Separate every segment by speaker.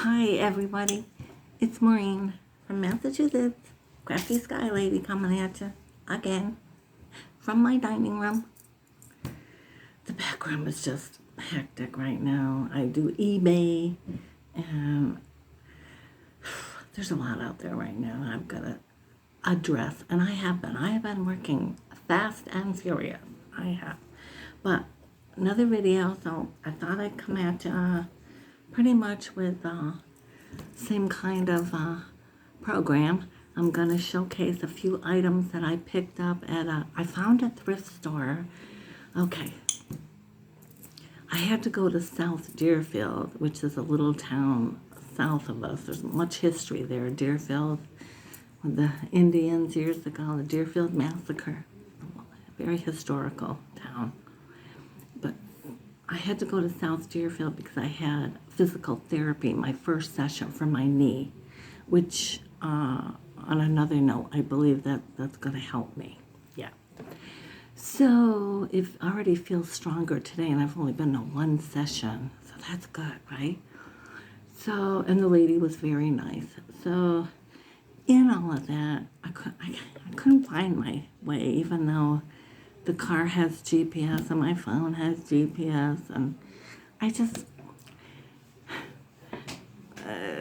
Speaker 1: Hi everybody, it's Maureen from Massachusetts, Crafty Sky Lady coming at you again from my dining room. The background is just hectic right now. I do eBay and there's a lot out there right now I've got to address, and I have been working fast and furious. I have, but another video, so I thought I'd come at you pretty much with same kind of program. I'm going to showcase a few items that I picked up at I found a thrift store. Okay. I had to go to South Deerfield, which is a little town south of us. There's much history there. Deerfield, with the Indians years ago, the Deerfield Massacre. A very historical town. But I had to go to South Deerfield because I had physical therapy, my first session for my knee, which, on another note, I believe that's going to help me. Yeah. So it already feels stronger today, and I've only been to one session, so that's good, right? So, and the lady was very nice. So in all of that, I couldn't find my way, even though the car has GPS and my phone has GPS, and I just,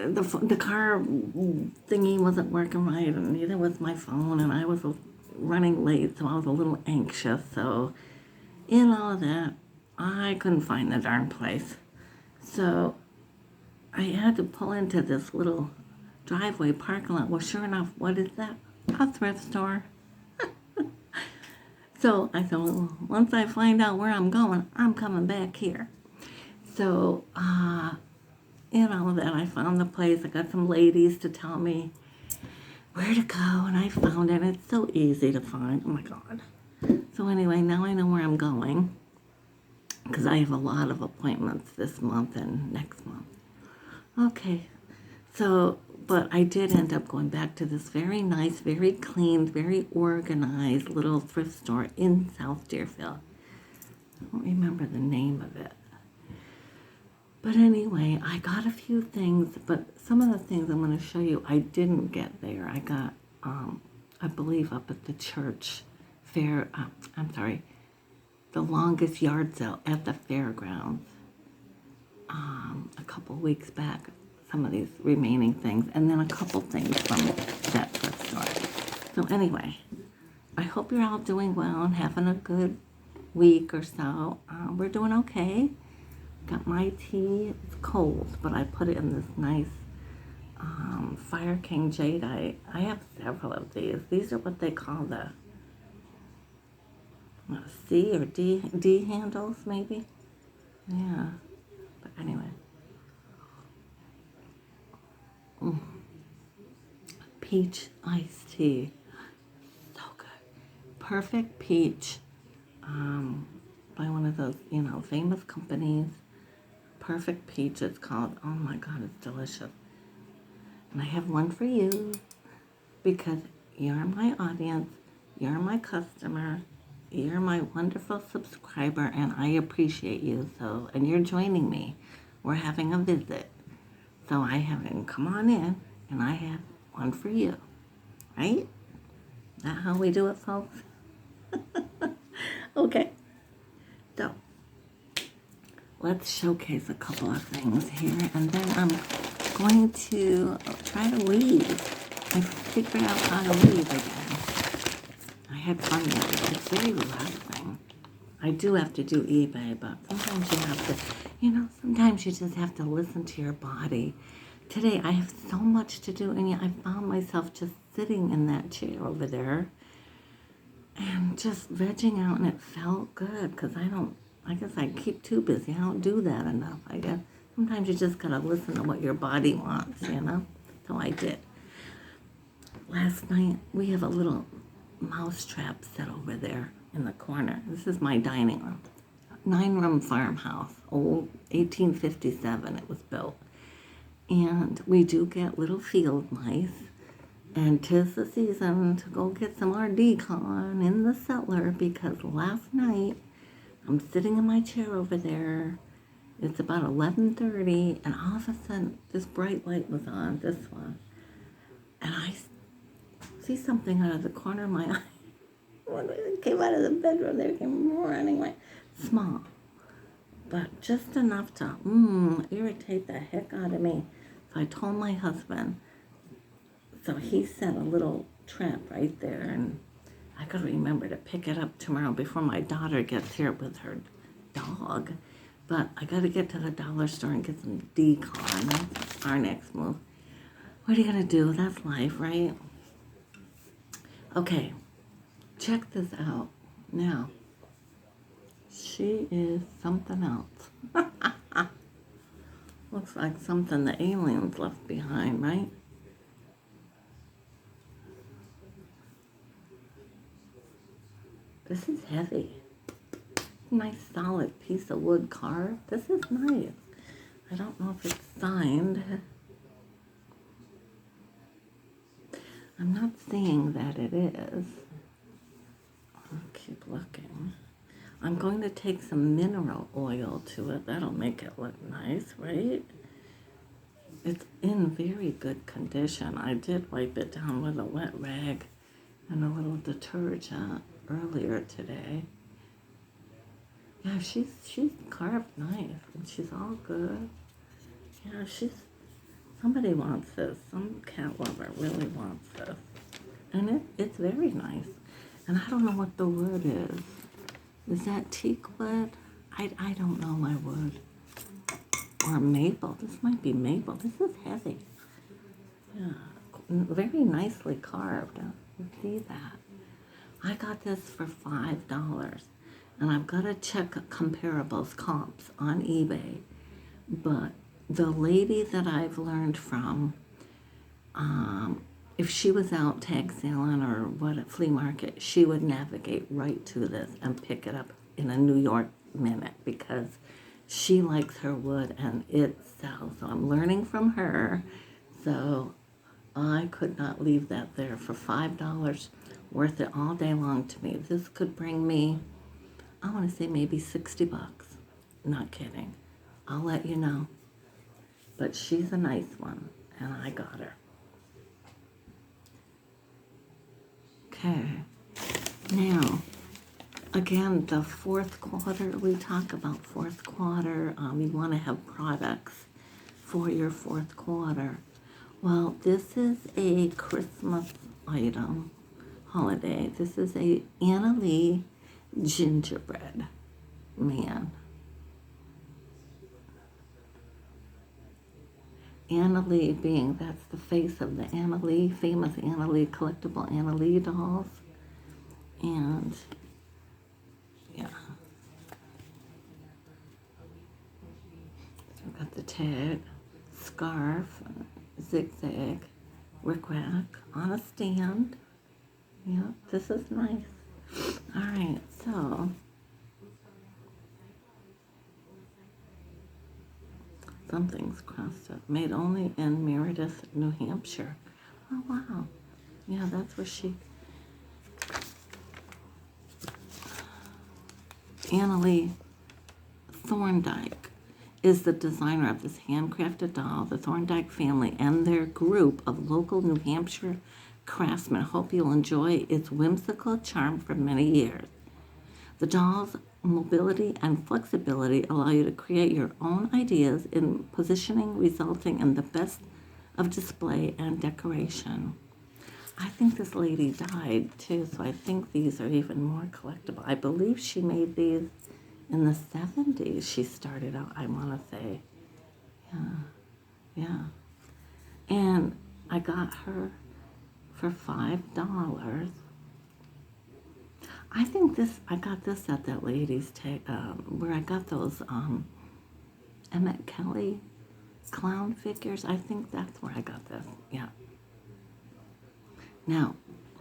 Speaker 1: the car thingy wasn't working right, and neither was my phone, and I was running late, so I was a little anxious. So in all of that, I couldn't find the darn place. So I had to pull into this little driveway parking lot. Well, sure enough, what is that? A thrift store. So I thought, well, once I find out where I'm going, I'm coming back here. So in all of that, I found the place. I got some ladies to tell me where to go, and I found it. It's so easy to find. Oh my God. So anyway, now I know where I'm going, because I have a lot of appointments this month and next month. Okay. So, but I did end up going back to this very nice, very clean, very organized little thrift store in South Deerfield. I don't remember the name of it. But anyway, I got a few things, but some of the things I'm going to show you I didn't get there. I got, I believe, up at the church fair, the longest yard sale at the fairgrounds a couple weeks back. Some of these remaining things, and then a couple things from that thrift store. So anyway, I hope you're all doing well and having a good week or so. We're doing okay. Got my tea. It's cold, but I put it in this nice Fire King jade. I have several of these. These are what they call the C or D handles, maybe. Yeah, but anyway. Peach iced tea. So good. Perfect peach. By one of those, famous companies. Perfect peach, it's called. Oh my God, it's delicious. And I have one for you because you're my audience, you're my customer, you're my wonderful subscriber, and I appreciate you. So, and you're joining me. We're having a visit. So I have him come on in, and I have one for you, right? Is that how we do it, folks? Okay. So let's showcase a couple of things here, and then I'm going to try to weave. I figured out how to weave again. I had fun with it. It's very relaxing. I do have to do eBay, but sometimes you have to, sometimes you just have to listen to your body. Today, I have so much to do, and yet I found myself just sitting in that chair over there and just vegging out, and it felt good, because I guess I keep too busy. I don't do that enough, I guess. Sometimes you just gotta listen to what your body wants, So I did. Last night, we have a little mouse trap set over there in the corner. This is my dining room. 9-room farmhouse, old 1857 it was built. And we do get little field mice, and 'tis the season to go get some more decon in the cellar, because last night I'm sitting in my chair over there, It's about 11:30, and all of a sudden, this bright light was on, this one. And I see something out of the corner of my eye. When it came out of the bedroom, they came running right. Small, but just enough to irritate the heck out of me. So I told my husband. So he set a little trap right there, and I gotta remember to pick it up tomorrow before my daughter gets here with her dog. But I gotta get to the dollar store and get some decon. That's our next move. What are you gonna do? That's life, right? Okay, check this out. Now, she is something else. Looks like something the aliens left behind, right? This is heavy. Nice solid piece of wood carved. This is nice. I don't know if it's signed. I'm not seeing that it is. I'll keep looking. I'm going to take some mineral oil to it. That'll make it look nice, right? It's in very good condition. I did wipe it down with a wet rag and a little detergent earlier today. Yeah, she's carved nice, and she's all good. Yeah, somebody wants this. Some cat lover really wants this. And it's very nice. And I don't know what the wood is. Is that teak wood? I don't know my wood. Or maple. This might be maple. This is heavy. Yeah, very nicely carved. You see that? I got this for $5. And I've got to check comparables, comps on eBay. But the lady that I've learned from, if she was out tag sailing or what at flea market, she would navigate right to this and pick it up in a New York minute because she likes her wood and it sells. So I'm learning from her. So I could not leave that there for $5. Worth it all day long to me. This could bring me, I want to say maybe $60. Not kidding. I'll let you know. But she's a nice one, and I got her. Okay. Now, again, the fourth quarter, we talk about fourth quarter. You want to have products for your fourth quarter. Well, this is a Christmas item, holiday. This is a Anna Lee gingerbread man. Anna Lee being, that's the face of the Anna Lee, famous Anna Lee, collectible Anna Lee dolls. And, yeah. So we've got the tag, scarf, zigzag, rickrack on a stand. Yeah, this is nice. All right, so something's crossed up. Made only in Meredith, New Hampshire. Oh, wow. Yeah, that's where she... Anna Lee Thorndike is the designer of this handcrafted doll. The Thorndike family and their group of local New Hampshire craftsmen hope you'll enjoy its whimsical charm for many years. The doll's mobility and flexibility allow you to create your own ideas in positioning, resulting in the best of display and decoration. I think this lady died too, so I think these are even more collectible. I believe she made these in the 70s. She started out, I want to say. Yeah. And I got her for $5. I think I got this at that lady's where I got those Emmett Kelly clown figures. I think that's where I got this. Yeah. Now,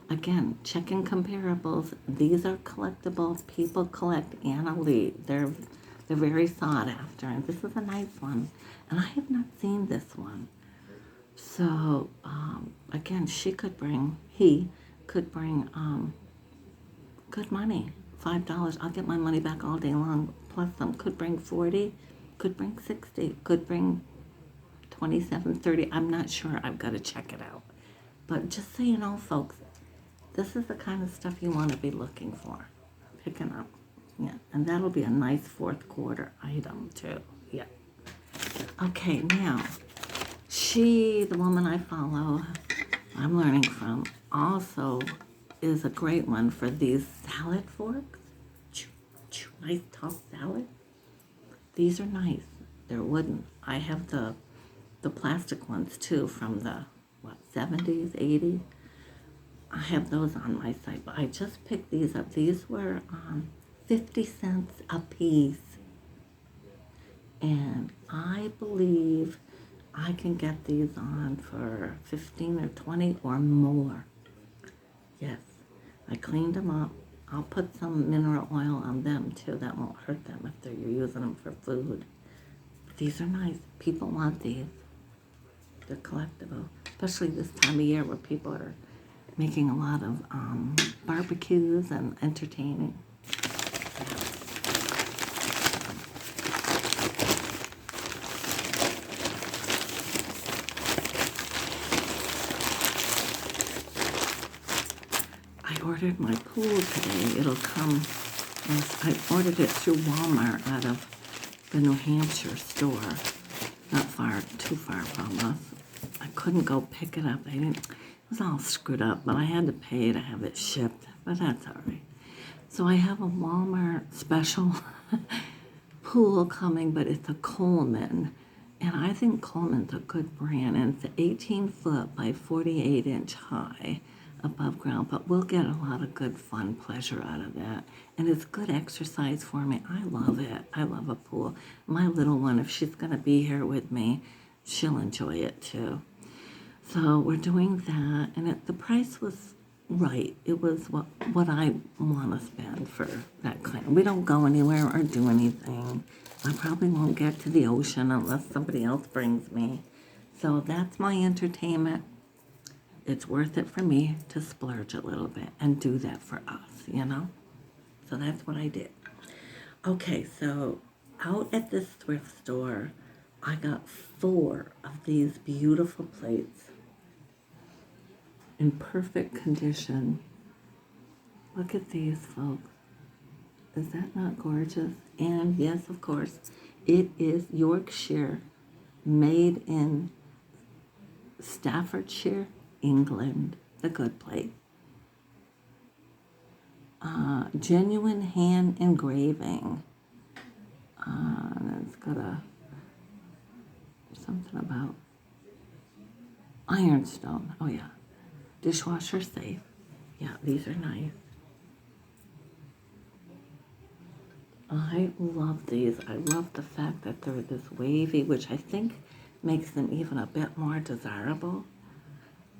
Speaker 1: again, checking comparables. These are collectibles. People collect Anna Lee. They're very sought after, and this is a nice one. And I have not seen this one. So, again, he could bring good money, $5. I'll get my money back all day long. Plus some could bring 40, Could bring 60, could bring 27, 30. I'm not sure. I've got to check it out. But just so you know, folks, this is the kind of stuff you want to be looking for, picking up. Yeah, and that'll be a nice fourth quarter item too. Yeah. Okay, now, the woman I follow, I'm learning from, also is a great one for these salad forks. Nice tough salad. These are nice. They're wooden. I have the plastic ones too from the 70s, 80s. I have those on my site, but I just picked these up. These were 50 cents a piece. And I believe I can get these on for 15 or 20 or more. Yes, I cleaned them up. I'll put some mineral oil on them too. That won't hurt them if you're using them for food. But these are nice. People want these. They're collectible, especially this time of year where people are making a lot of barbecues and entertaining. I ordered my pool today. It'll come, I ordered it through Walmart out of the New Hampshire store, not too far from us. I couldn't go pick it up. It was all screwed up, but I had to pay to have it shipped, but that's all right. So I have a Walmart special pool coming, but it's a Coleman, and I think Coleman's a good brand, and it's 18 foot by 48 inch high above ground, but we'll get a lot of good fun pleasure out of that, and it's good exercise for me. I love it. I love a pool. My little one, if she's going to be here with me, she'll enjoy it too. So we're doing that, and the price was right. It was what I want to spend for that kind. We don't go anywhere or do anything. I probably won't get to the ocean unless somebody else brings me. So that's my entertainment. It's worth it for me to splurge a little bit and do that for us, you know? So that's what I did. Okay, so out at this thrift store, I got 4 of these beautiful plates in perfect condition. Look at these, folks. Is that not gorgeous? And yes, of course, it is Yorkshire, made in Staffordshire, England. The good plate. Genuine hand engraving. And it's got something about ironstone. Oh yeah. Dishwasher safe. Yeah, these are nice. I love these. I love the fact that they're this wavy, which I think makes them even a bit more desirable.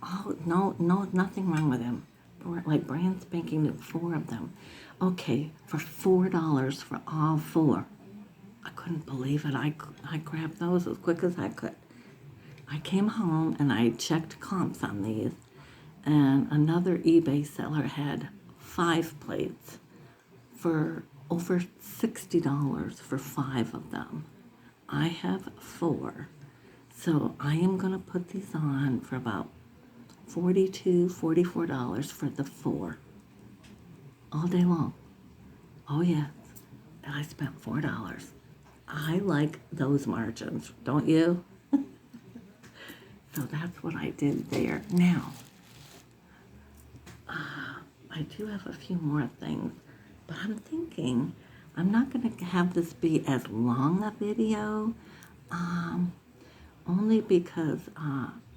Speaker 1: Oh, no, nothing wrong with them. Like brand spanking new, 4 of them. Okay, for $4 for all 4. I couldn't believe it. I grabbed those as quick as I could. I came home and I checked comps on these, and another eBay seller had 5 plates for over $60 for 5 of them. I have 4. So I am going to put these on for about $42, $44 for the 4. All day long. Oh yes. And I spent $4. I like those margins, don't you? So that's what I did there. Now, I do have a few more things, but I'm thinking I'm not going to have this be as long a video, only because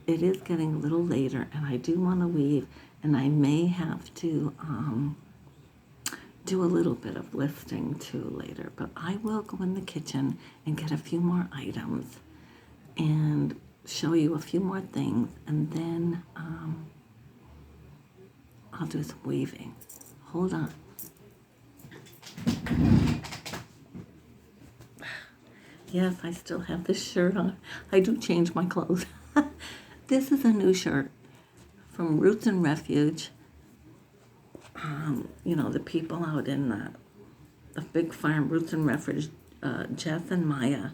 Speaker 1: it is getting a little later, and I do want to leave, and I may have to do a little bit of listing too later, but I will go in the kitchen and get a few more items and show you a few more things, and then I'll do some weaving. Hold on. Yes, I still have this shirt on. I do change my clothes. This is a new shirt from Roots and Refuge. You know, the people out in the big farm, Roots and Refuge, Jess and Maya.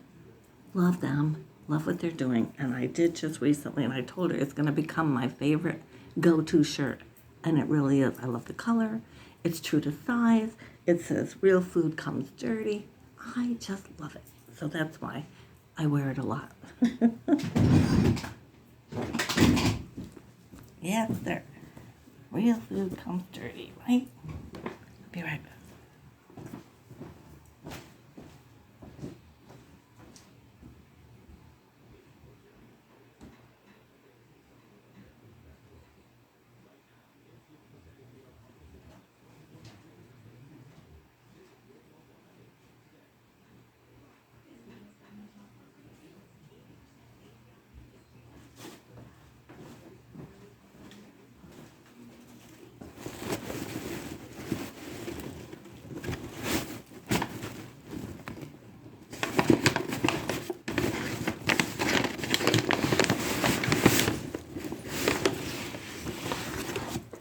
Speaker 1: Love them. Love what they're doing. And I did just recently, and I told her it's going to become my favorite go-to shirt. And it really is. I love the color. It's true to size. It says real food comes dirty. I just love it. So that's why I wear it a lot. Yes, there. Real food comes dirty, right? Be right back.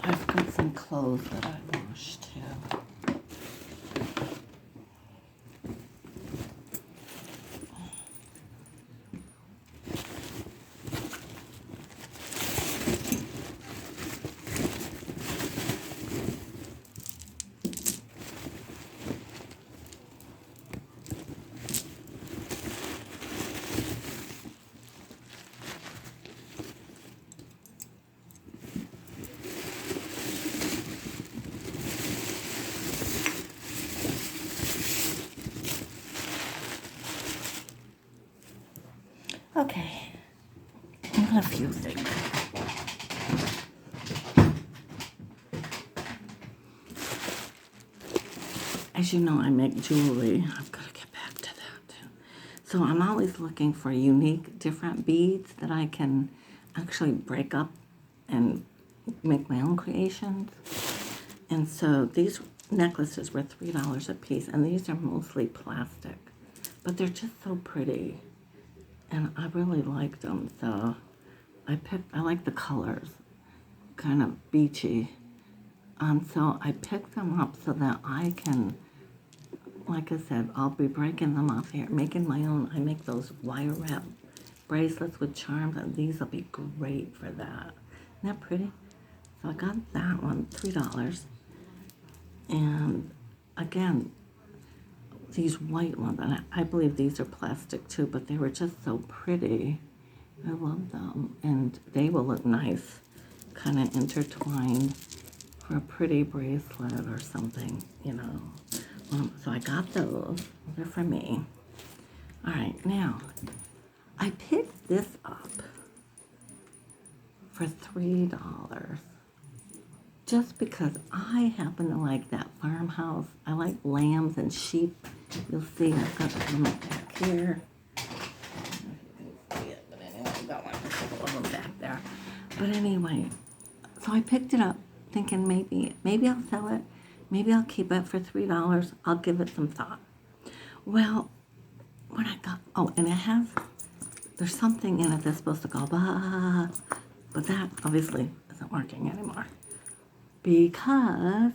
Speaker 1: I've got some clothes that I washed too. Okay, I got a few things. As you know, I make jewelry. I've got to get back to that too. So I'm always looking for unique, different beads that I can actually break up and make my own creations. And so these necklaces were $3 a piece, and these are mostly plastic, but they're just so pretty. And I really liked them, so I like the colors, kind of beachy. So I picked them up so that I can, like I said, I'll be breaking them off here, making my own. I make those wire wrap bracelets with charms, and these will be great for that. Isn't that pretty? So I got that one, $3. And again, these white ones, and I believe these are plastic too, but they were just so pretty. I love them, and they will look nice, kind of intertwined for a pretty bracelet or something, you know. So I got those. They're for me. All right, now, I picked this up for $3. Just because I happen to like that farmhouse. I like lambs and sheep. You'll see I've got them back here. I don't know if you can see it, but anyway, I've got a couple of them back there. But anyway, so I picked it up thinking maybe I'll sell it. Maybe I'll keep it for $3. I'll give it some thought. Well, when I got, and there's something in it that's supposed to go, bah, but that obviously isn't working anymore. Because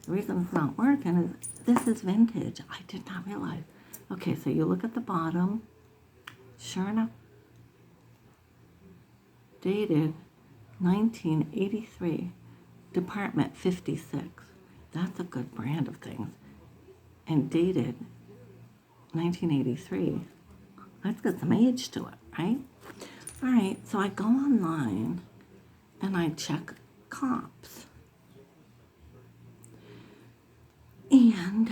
Speaker 1: the reason it's not working is this is vintage. I did not realize. Okay, so you look at the bottom. Sure enough, dated 1983, Department 56. That's a good brand of things. And dated 1983. That's got some age to it, right? All right, so I go online and I check comps. And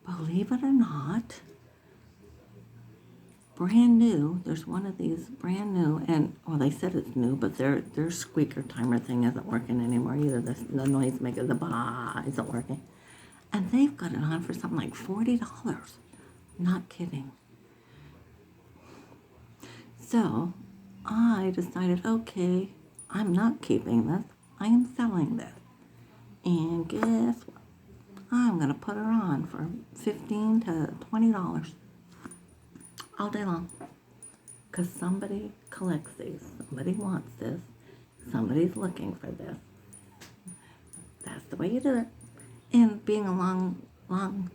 Speaker 1: believe it or not, brand new, there's one of these brand new, and well, they said it's new, but their squeaker timer thing isn't working anymore either. The noise maker, the bah, isn't working. And they've got it on for something like $40. Not kidding. So I decided, okay, I'm not keeping this. I am selling this. And guess what? I'm going to put her on for $15 to $20 all day long. Because somebody collects these. Somebody wants this. Somebody's looking for this. That's the way you do it. And being a long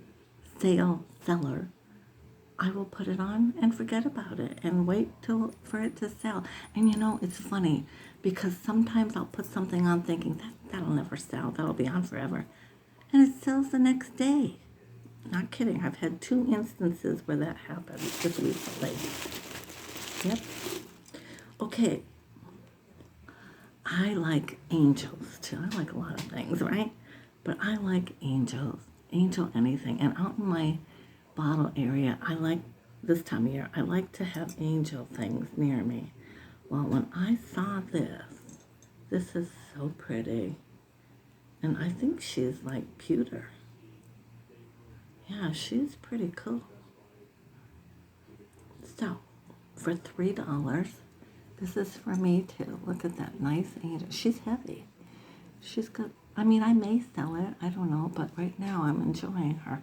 Speaker 1: sale seller, I will put it on and forget about it and wait till for it to sell. And you know, it's funny because sometimes I'll put something on thinking that'll never sell, that'll be on forever. And it sells the next day. Not kidding. I've had 2 instances where that happened just recently. Yep. Okay. I like angels too. I like a lot of things, right? But I like angels. Angel anything. And out in my bottle area, I like, this time of year, I like to have angel things near me. Well, when I saw this is so pretty. And I think she's like pewter. Yeah, she's pretty cool. So, for $3, this is for me too. Look at that nice angel. She's heavy. She's got, I mean, I may sell it. I don't know. But right now I'm enjoying her.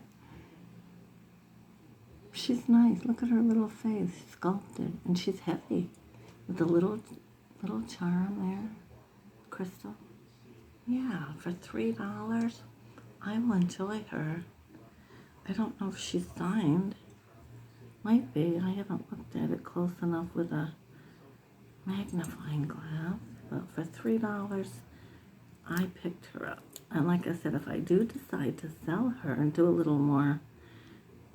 Speaker 1: She's nice. Look at her little face, sculpted. And she's heavy. With the little charm there. Crystal. Yeah, for $3, I will enjoy her. I don't know if she's signed. Might be. I haven't looked at it close enough with a magnifying glass. But for $3, I picked her up. And like I said, if I do decide to sell her and do a little more,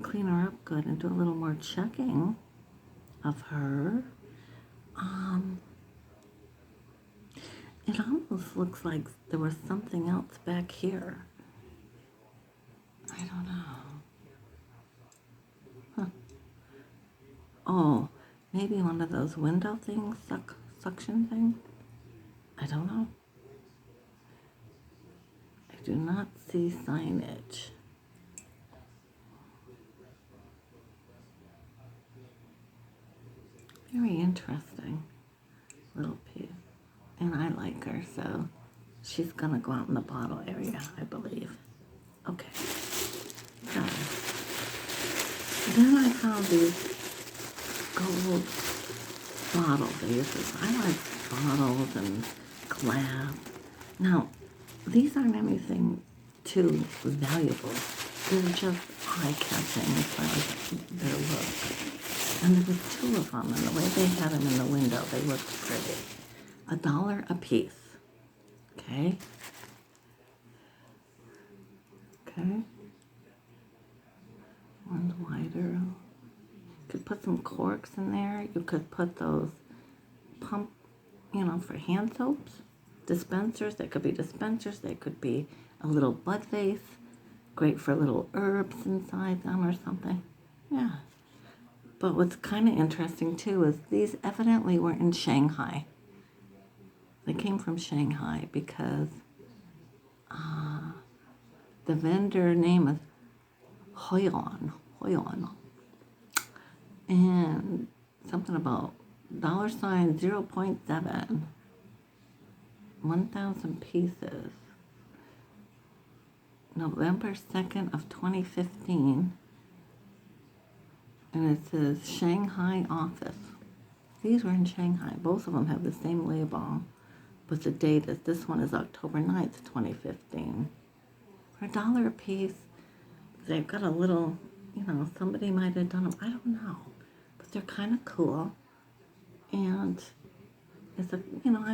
Speaker 1: clean her up good and do a little more checking of her, it almost looks like there was something else back here. I don't know. Huh. Oh, maybe one of those window things, suction things? I don't know. I do not see signage. Very interesting little piece. And I like her, so she's gonna go out in the bottle area, I believe. Okay. So then I found these gold bottle vases. I like bottles and glass. Now, these aren't anything too valuable. They're just eye-catching as far as their look. And there was 2 of them, and the way they had them in the window, they looked pretty. $1 a piece. Okay. Okay. One's wider. You could put some corks in there. You could put those pump, for hand soaps. Dispensers. They could be dispensers. They could be a little bud vase. Great for little herbs inside them or something. Yeah. But what's kind of interesting too is these evidently were in Shanghai. They came from Shanghai because the vendor name is Hoyon. And something about $0.7. 1,000 pieces. November 2nd of 2015. And it says Shanghai office. These were in Shanghai. Both of them have the same label. But the date is, this one is October 9th, 2015. For $1 a piece, they've got a little, somebody might have done them. I don't know. But they're kind of cool. And it's I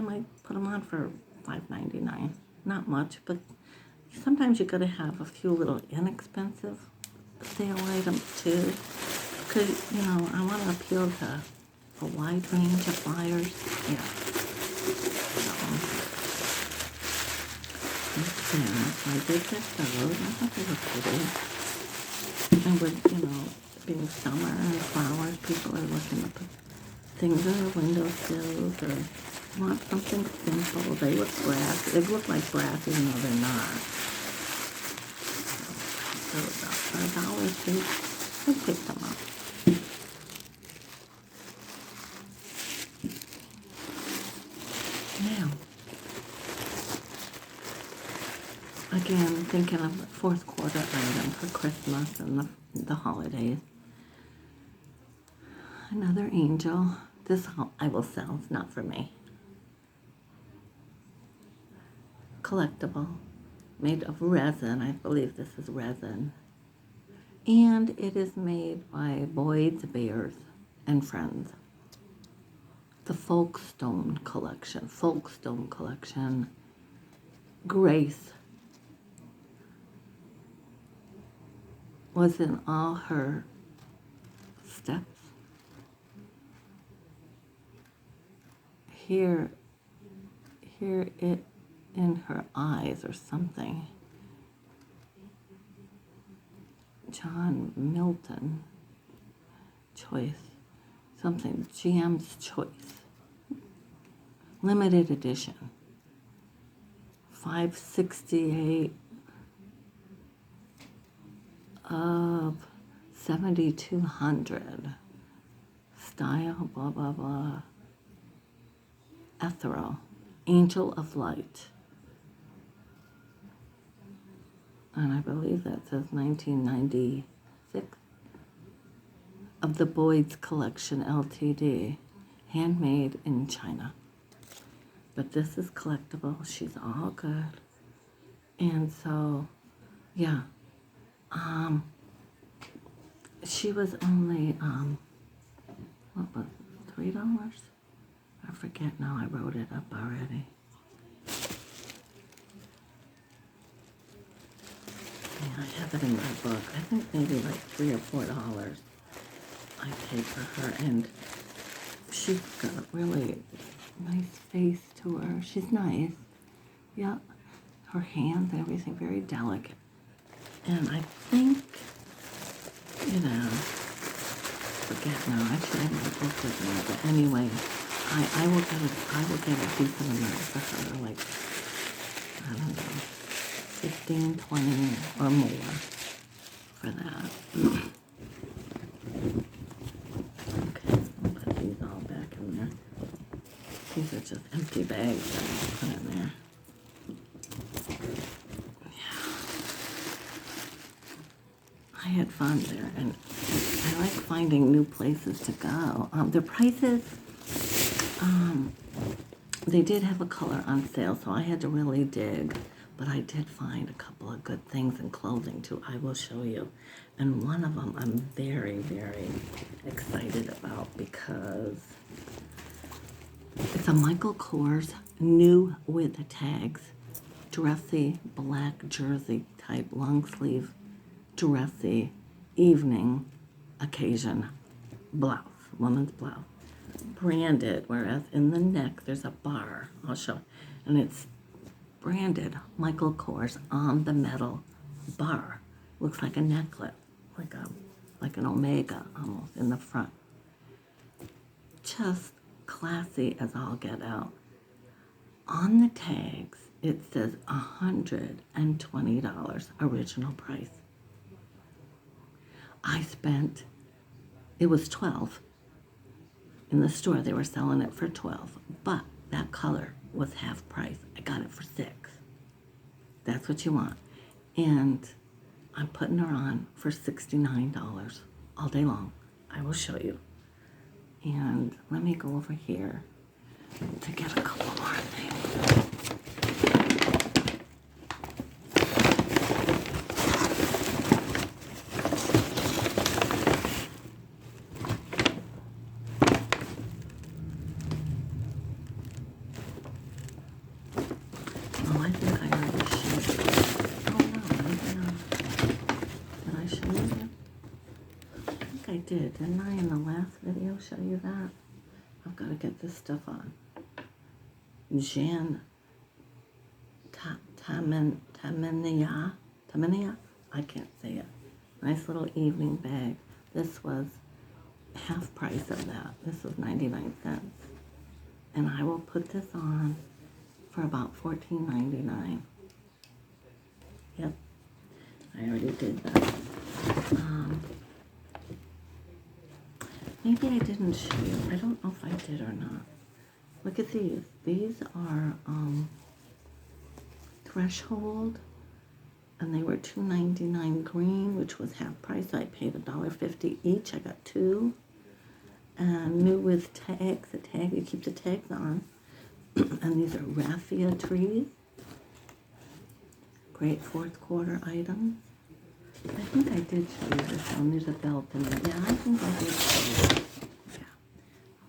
Speaker 1: might put them on for $5.99. Not much, but sometimes you got to have a few little inexpensive sale items too. Because, I want to appeal to a wide range of buyers. Yeah. So I did get those. I thought they were pretty. And with, being summer and flowers, people are looking to put things in their windowsills or want something simple. They look brass. They look like brass even though they're not. So about $1 a piece, I picked them up. Now, again, thinking of the 4th quarter item for Christmas and the holidays. Another angel. This I will sell. It's not for me. Collectible. Made of resin. I believe this is resin. And it is made by Boyd's Bears and Friends. The Folkstone collection. Grace was in all her steps. Here it in her eyes or something. John Milton choice, something, GM's choice. Limited edition. 568 of 7,200. Style, blah, blah, blah. Ethereal. Angel of Light. And I believe that says 1996. Of the Boyd's Collection Ltd. Handmade in China. But this is collectible. She's all good. And so, yeah. She was only, what was it, $3? I forget now. I wrote it up already. Yeah, I have it in my book. I think maybe like $3 or $4 I paid for her. And she's got a really nice face to her. She's nice. Yeah. Her hands and everything, very delicate. And I think, forget now. Actually, I have my book with me. But anyway, I will get a decent amount for her, like, I don't know, 15, 20 or more for that. Okay, I'll put these all back in there. These are just empty bags that I put in there. Yeah. I had fun there, and I like finding new places to go. The prices, they did have a color on sale, so I had to really dig. But I did find a couple of good things in clothing, too. I will show you. And one of them I'm very, very excited about because it's a Michael Kors new with tags, dressy black jersey type long sleeve dressy evening occasion blouse, woman's blouse, branded, whereas in the neck there's a bar. I'll show, and it's branded Michael Kors on the metal bar. Looks like a necklace, like an omega almost in the front. Just classy as all get out. On the tags, it says $120 original price. It was $12. In the store, they were selling it for $12, but that color was half price. I got it for $6. That's what you want. And I'm putting her on for $69 all day long. I will show you. And let me go over here to get a couple more things. Oh, I think I already showed you. Oh, no, maybe not. Did I show you? I think I did. Didn't I in the last video show you that? I've got to get this stuff on. Jan Tamania. I can't say it. Nice little evening bag. This was half price of that. This was 99 cents. And I will put this on for about $14.99. Yep. I already did that. Maybe I didn't show you. I don't know if I did or not. Look at these. These are Threshold, and they were $2.99 green, which was half price. So I paid $1.50 each. I got 2. And new with tags. The tag, you keep the tags on. And these are raffia trees. Great fourth quarter items. I think I did show you this one. There's a belt in it. Yeah, I think I did show you this. Yeah.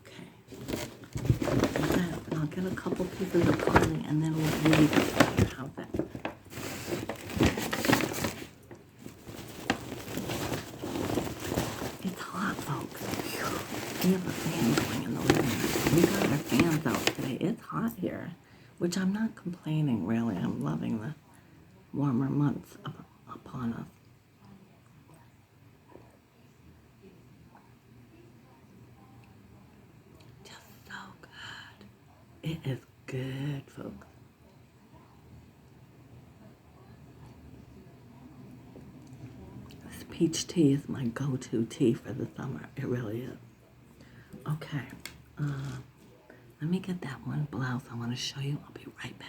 Speaker 1: Okay. I'll get a couple pieces of clothing and then we'll weave it together. How's that? It's hot, folks. We have a fan going in the living room. We got our fans out today. It's hot here, which I'm not complaining, really. I'm loving the warmer months upon us. Just so good. It is good, folks. This peach tea is my go-to tea for the summer. It really is. Okay. Let me get that one blouse I want to show you. I'll be right back.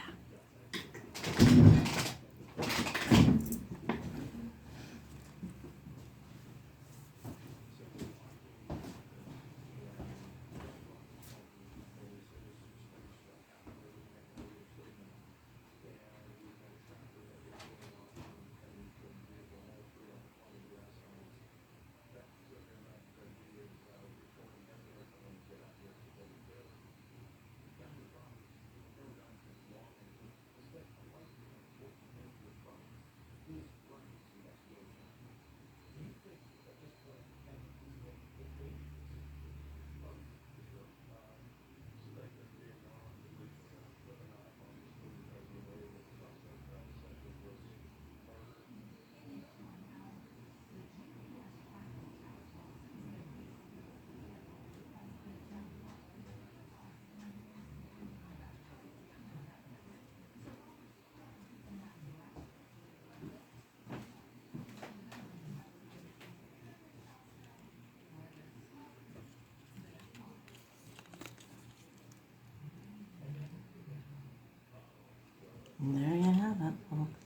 Speaker 1: And there you have it, folks.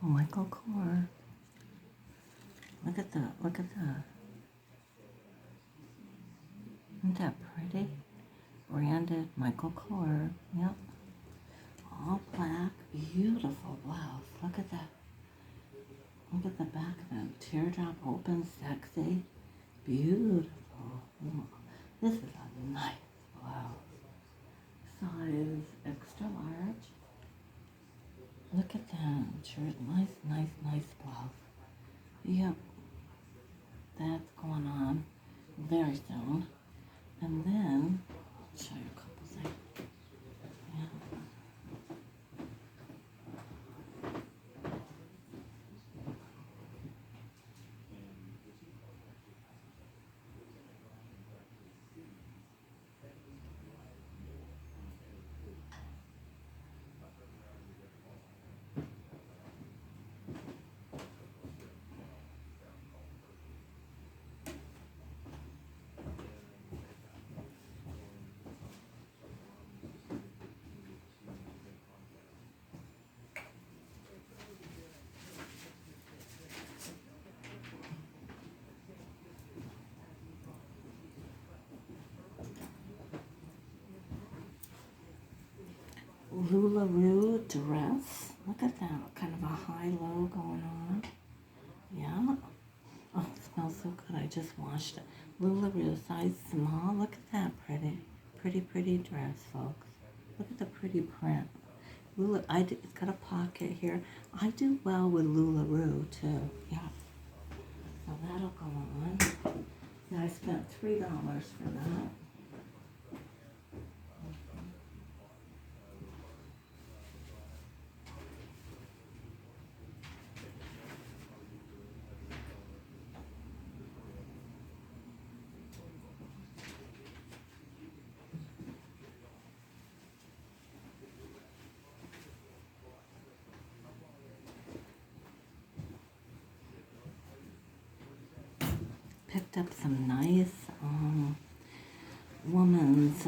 Speaker 1: Michael Kors. Look at that. Look at that. Isn't that pretty? Branded Michael Kors. Yep. All black. Beautiful blouse. Look at that. Look at the back of it. Teardrop open, sexy. Beautiful. Oh, this is a nice blouse. Size extra large. Look at that. Sure, nice blouse. Yep. That's going on very soon. And then, I'll show you a couple things. Yeah. LuLaRoe dress. Look at that. Kind of a high-low going on. Yeah. Oh, it smells so good. I just washed it. LuLaRoe size small. Look at that pretty dress, folks. Look at the pretty print. It's got a pocket here. I do well with LuLaRoe too. Yeah. So that'll go on. Yeah, I spent $3 for that. Picked up some nice woman's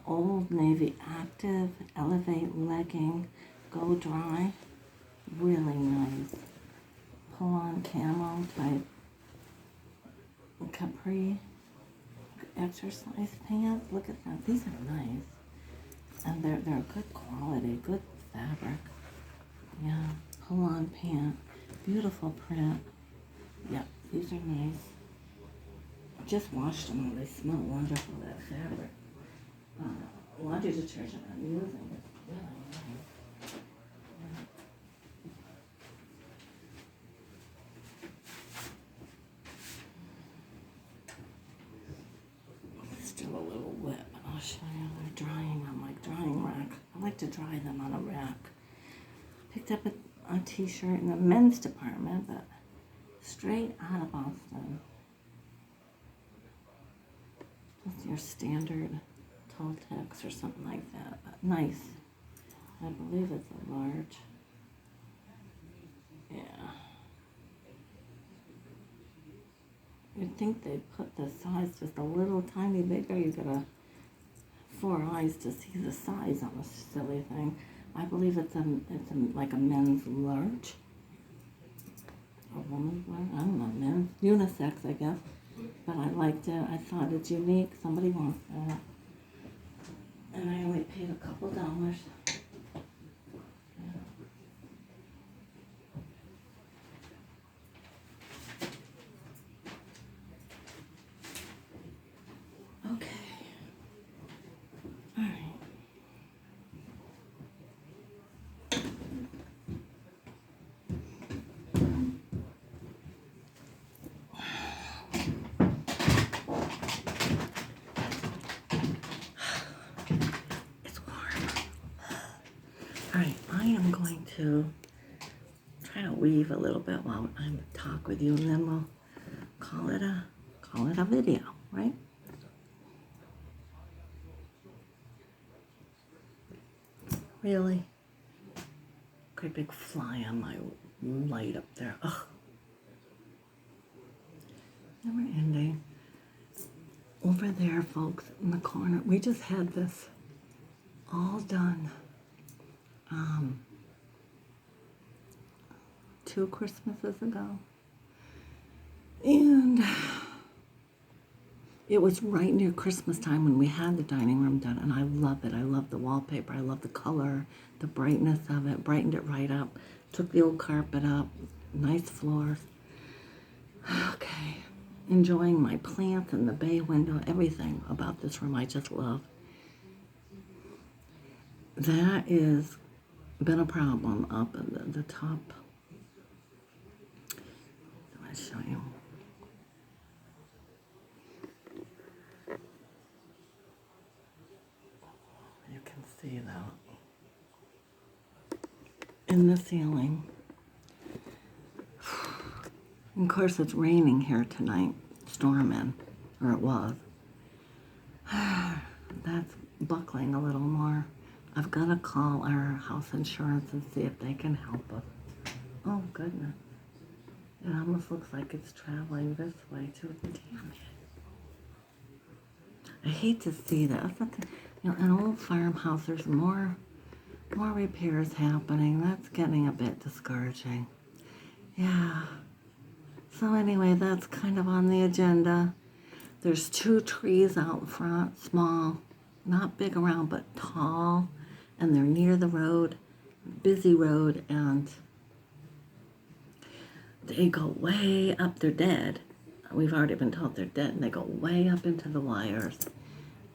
Speaker 1: Old Navy Active Elevate legging, go dry, really nice. Pull on camo type capri exercise pants. Look at that. These are nice, and they're good quality, good fabric. Yeah, pull on pant. Beautiful print. Yep, these are nice. I just washed them all. They smell wonderful, that fabric. Laundry detergent I'm using is really nice. It's still a little wet, but I'll show you. They're drying on my drying rack. I like to dry them on a rack. Picked up a t-shirt in the men's department, but straight out of Boston. Just your standard Toltecs or something like that, but nice. I believe it's a large. Yeah. You'd think they'd put the size just a little tiny bigger. You gotta 4 eyes to see the size on this silly thing. I believe it's like a men's large. Or woman's large. I don't know, men's. Unisex, I guess. But I liked it. I thought it's unique. Somebody wants that. And I only paid a couple dollars. Okay. All right. It's warm. All right, I am going to try to weave a little bit while I talk with you, and then we'll call it a video, right? Really? Great big fly on my light up there. Ugh. Never ending. Over there, folks, in the corner, we just had this all done 2 Christmases ago. And it was right near Christmas time when we had the dining room done, and I love it. I love the wallpaper. I love the color, the brightness of it. Brightened it right up. Took the old carpet up. Nice floors. Okay. Enjoying my plants and the bay window. Everything about this room I just love. That is been a problem up at the top. Let me show you. You can see that in the ceiling. And of course, it's raining here tonight, storming, or it was. That's buckling a little more. I've got to call our house insurance and see if they can help us. Oh, goodness. It almost looks like it's traveling this way, too. Damn it. I hate to see that. You know, an old farmhouse, there's more repairs happening. That's getting a bit discouraging. Yeah. So anyway, that's kind of on the agenda. There's 2 trees out front, small, not big around, but tall, and they're near the road, busy road, and they go way up. They're dead. We've already been told they're dead, and they go way up into the wires.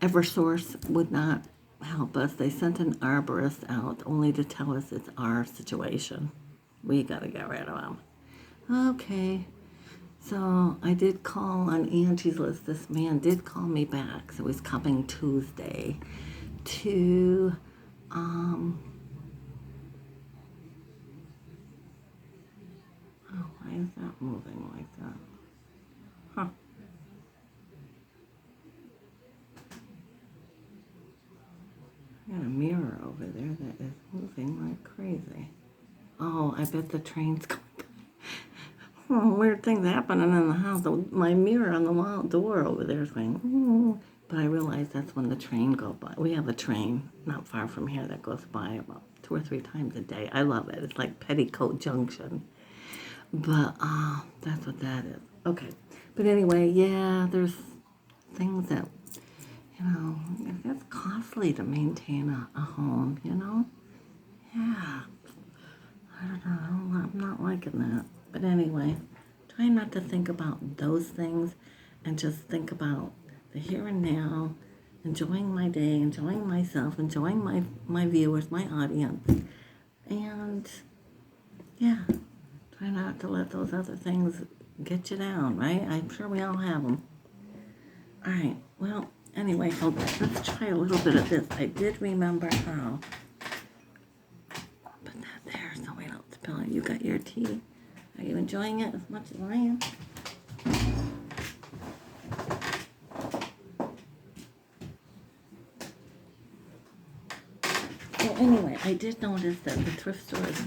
Speaker 1: Eversource would not help us. They sent an arborist out only to tell us it's our situation. We got to get rid of them. Okay. So I did call on Angie's list. This man did call me back. So he's coming Tuesday to oh, why is that moving like that? Huh. I got a mirror over there that is moving like crazy. Oh, I bet the train's coming. Oh, weird things happening in the house. My mirror on the wall door over there is going, ooh. But I realize that's when the train goes by. We have a train not far from here that goes by about 2 or 3 times a day. I love it. It's like Petticoat Junction. But that's what that is. Okay. But anyway, yeah, there's things that, you know, it's costly to maintain a home, you know? Yeah. I don't know. I'm not liking that. But anyway, try not to think about those things and just think about the here and now, enjoying my day, enjoying myself, enjoying my viewers, my audience. And yeah, try not to let those other things get you down, right? I'm sure we all have them. All right, well, anyway, let's try a little bit of this. I did remember how. Put that there so we don't spill it. You got your tea. Are you enjoying it as much as I am? Well, anyway, I did notice that the thrift stores,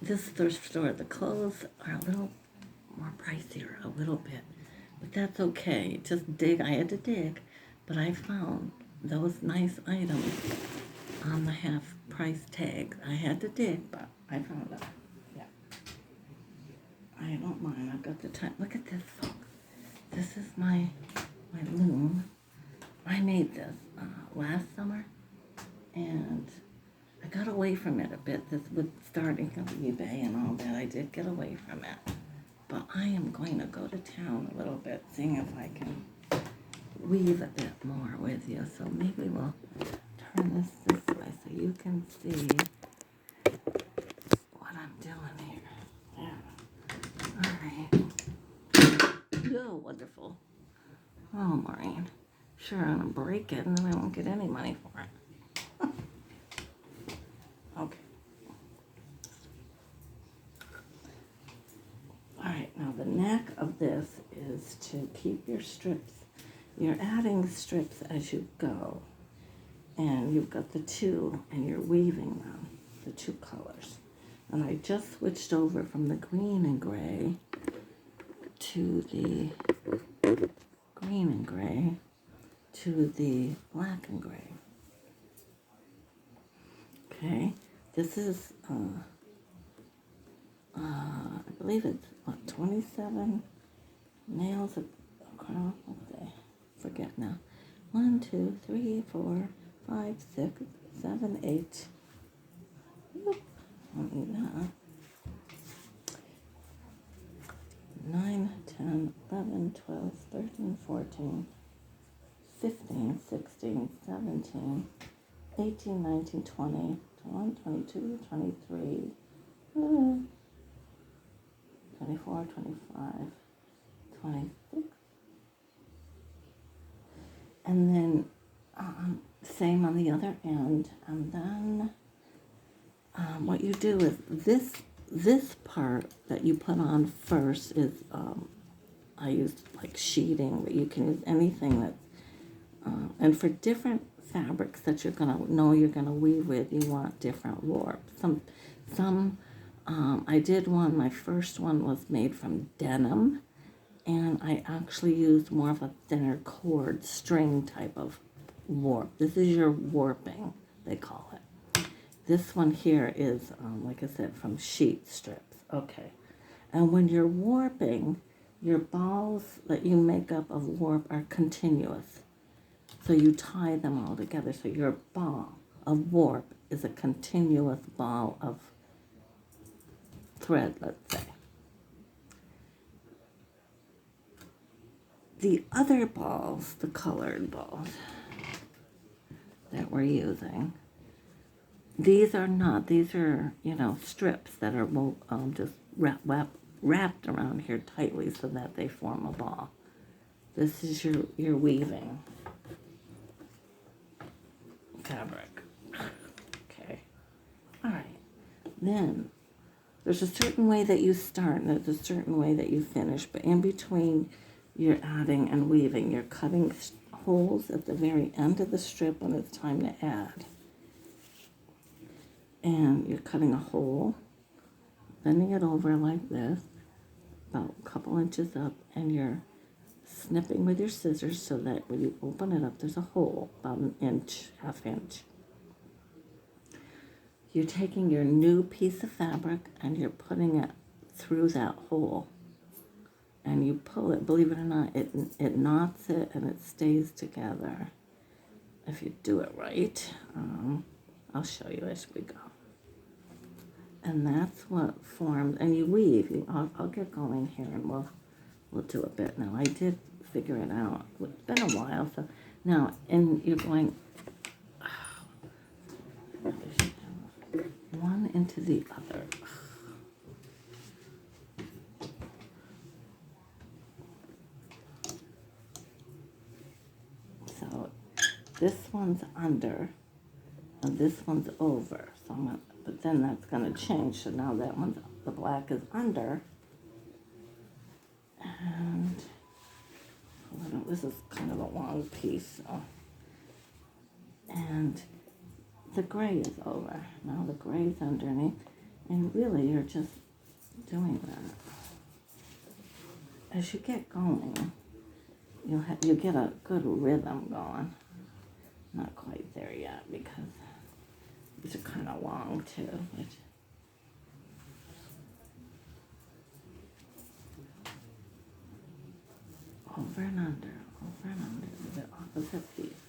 Speaker 1: this thrift store, the clothes are a little more pricier, a little bit. But that's okay. Just dig. I had to dig. But I found those nice items on the half price tag. I had to dig, but I found them. Yeah. I don't mind. I've got the time. Look at this, folks. This is my loom. I made this last summer, and I got away from it a bit. This with starting on eBay and all that, I did get away from it. But I am going to go to town a little bit, seeing if I can weave a bit more with you. So maybe we'll turn this way so you can see what I'm doing here. Yeah. All right. Oh, wonderful. Oh, Maureen. Sure, I'm going to break it and then I won't get any money for it. Okay. Alright, now the neck of this is to keep your strips. You're adding strips as you go. And you've got the two, and you're weaving them, the two colors. And I just switched over from the green and gray to the green and gray to the black and gray. Okay, this is, I believe it's, 27 nails across, let's see, forget now. 1, 2, 3, 4, 5, 6, 7, 8. Oop, don't need that. 9, 10, 11, 12, 13, 14, 15, 16, 17, 18, 19, 20, 21, 22, 23, 24, 25, 26. And then same on the other end. And then what you do is this part that you put on first is, I use like sheeting, but you can use anything that's, and for different fabrics that you're gonna weave with, you want different warp. Some I did one, my first one was made from denim, and I actually used more of a thinner cord string type of warp. This is your warping, they call it. This one here is, like I said, from sheet strips. Okay. And when you're warping, your balls that you make up of warp are continuous. So you tie them all together. So your ball of warp is a continuous ball of thread, let's say. The other balls, the colored balls that we're using, these are not, these are, strips that are just wrapped around here tightly so that they form a ball. This is your weaving fabric. Okay. All right. Then there's a certain way that you start and there's a certain way that you finish, but in between you're adding and weaving. You're cutting holes at the very end of the strip when it's time to add. And you're cutting a hole, bending it over like this, about a couple inches up, and you're snipping with your scissors so that when you open it up, there's a hole, about an inch, half inch. You're taking your new piece of fabric and you're putting it through that hole. And you pull it, believe it or not, it knots it and it stays together. If you do it right, I'll show you as we go. And that's what formed, and you weave. I'll get going here and we'll do a bit now. I did figure it out. It's been a while, so now, and you're going one into the other. So this one's under and this one's over. So but then that's gonna change. So now that one's, the black is under. And this is kind of a long piece. So. And the gray is over. Now the gray's underneath. And really you're just doing that. As you get going, you get a good rhythm going. Not quite there yet because these are kind of long too. But over and under the opposite piece.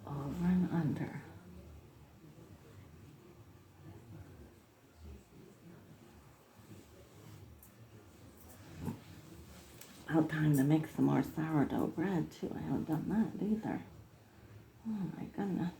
Speaker 1: Over and under. About time to make some more sourdough bread too. I haven't done that either. Oh my goodness.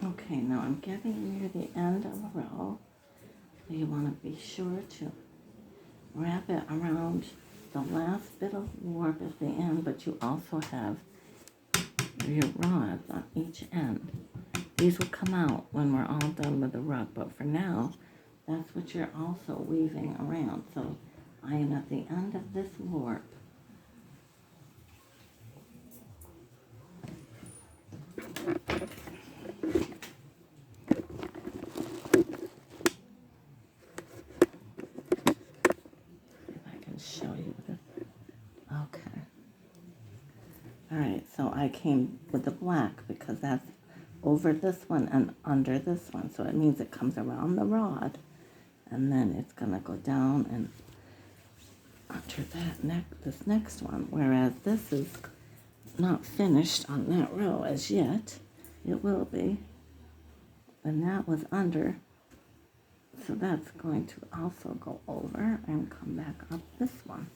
Speaker 1: Okay, now I'm getting near the end of a row. So you want to be sure to wrap it around the last bit of warp at the end, but you also have your rods on each end. These will come out when we're all done with the rug, but for now, that's what you're also weaving around. So I am at the end of this warp. So I came with the black because that's over this one and under this one. So it means it comes around the rod and then it's going to go down and under that this next one. Whereas this is not finished on that row as yet. It will be. And that was under. So that's going to also go over and come back up this one.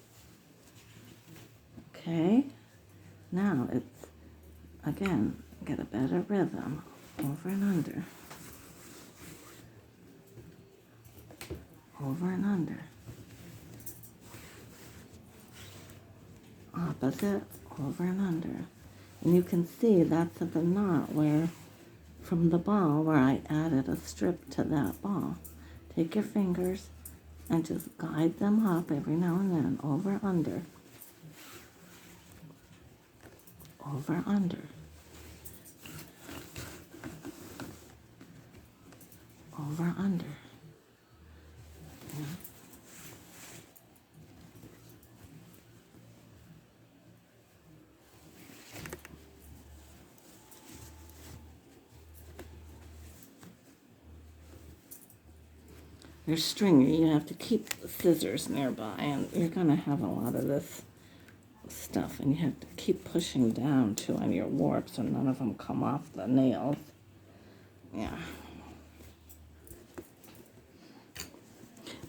Speaker 1: Okay. Now it's, again, get a better rhythm, over and under, over and under, opposite, over and under. And you can see that's at the knot where, from the ball, where I added a strip to that ball. Take your fingers and just guide them up every now and then, over, under. Over, under. Over, under. Yeah. Your stringer, you have to keep the scissors nearby, and you're going to have a lot of this stuff, and you have to keep pushing down too on your warp so none of them come off the nails. Yeah.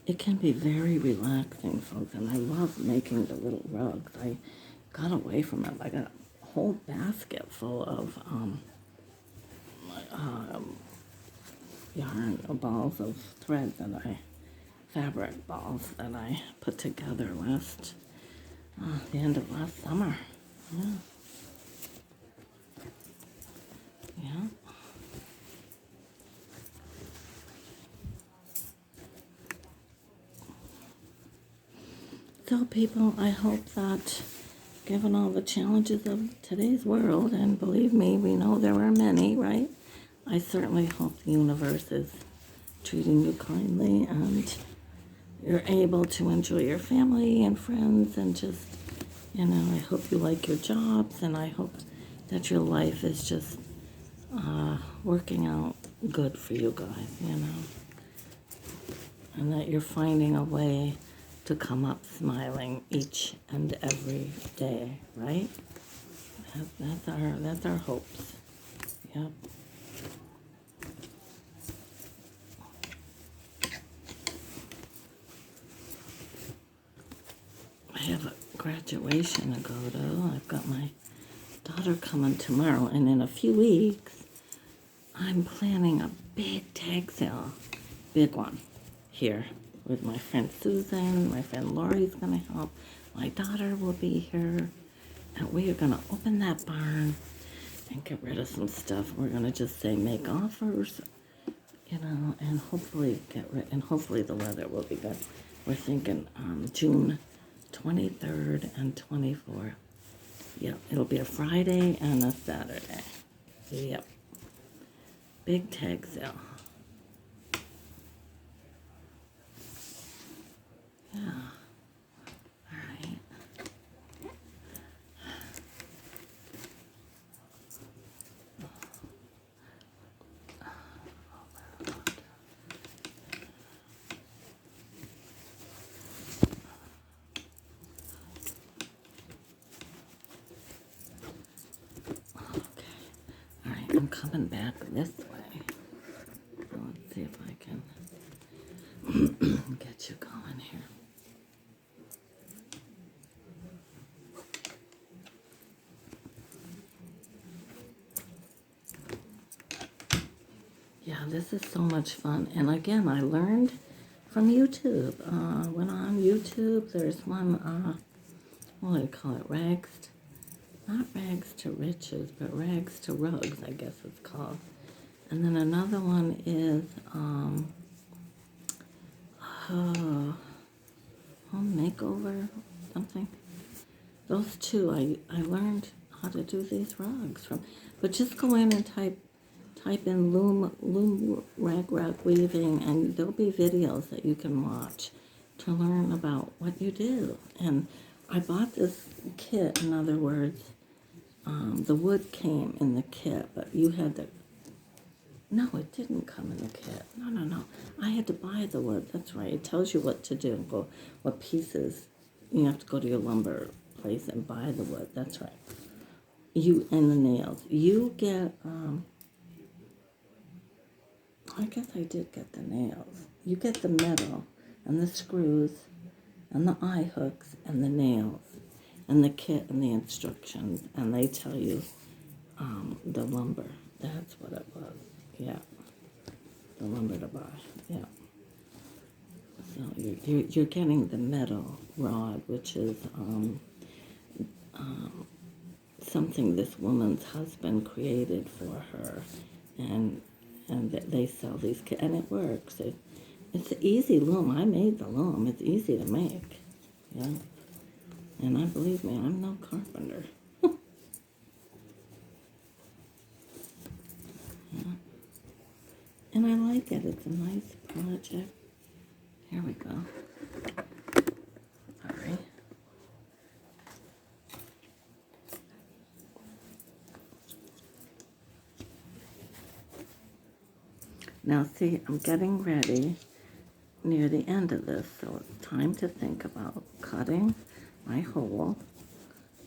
Speaker 1: It can be very relaxing, folks, and I love making the little rugs. I got away from it. I got a whole basket full of yarn balls of thread fabric balls that I put together the end of last summer. Yeah. Yeah. tell people I hope that given all the challenges of today's world, and believe me, we know there are many, right? I certainly hope the universe is treating you kindly and you're able to enjoy your family and friends and just, I hope you like your jobs, and I hope that your life is just working out good for you guys, and that you're finding a way to come up smiling each and every day, right? That's our hopes. Yep. I have a graduation to go to. I've got my daughter coming tomorrow, and in a few weeks, I'm planning a big tag sale, big one, here with my friend Susan. My friend Lori's gonna help. My daughter will be here, and we are gonna open that barn and get rid of some stuff. We're gonna just say make offers, and hopefully hopefully the weather will be good. We're thinking June 23rd and 24th. Yep, it'll be a Friday and a Saturday. Yep. Big tag sale. Yeah. All right. Okay. All right, I'm coming back this way. So let's see if I can get you going here. Yeah, this is so much fun. And again, I learned from YouTube. Went on YouTube. There's one, what do you call it? Not rags to riches, but rags to rugs, I guess it's called. And then another one is, home makeover, something. Those two, I learned how to do these rugs from. But just go in and type in loom rag weaving, and there'll be videos that you can watch to learn about what you do. And I bought this kit, in other words, the wood came in the kit, but you had to, no, it didn't come in the kit. No. I had to buy the wood, that's right. It tells you what to do, what pieces. You have to go to your lumber place and buy the wood, that's right. And the nails. You get, I guess I did get the nails. You get the metal and the screws and the eye hooks and the nails and the kit and the instructions, and they tell you the lumber. That's what it was. Yeah, the lumber to buy. Yeah. So you're getting the metal rod, which is something this woman's husband created for her, and they sell these kits, and it works. It's an easy loom. I made the loom. It's easy to make. Yeah. And I believe me, I'm no carpenter. Yeah. And I like it. It's a nice project. Here we go. All right. Now see, I'm getting ready near the end of this, so it's time to think about cutting my hole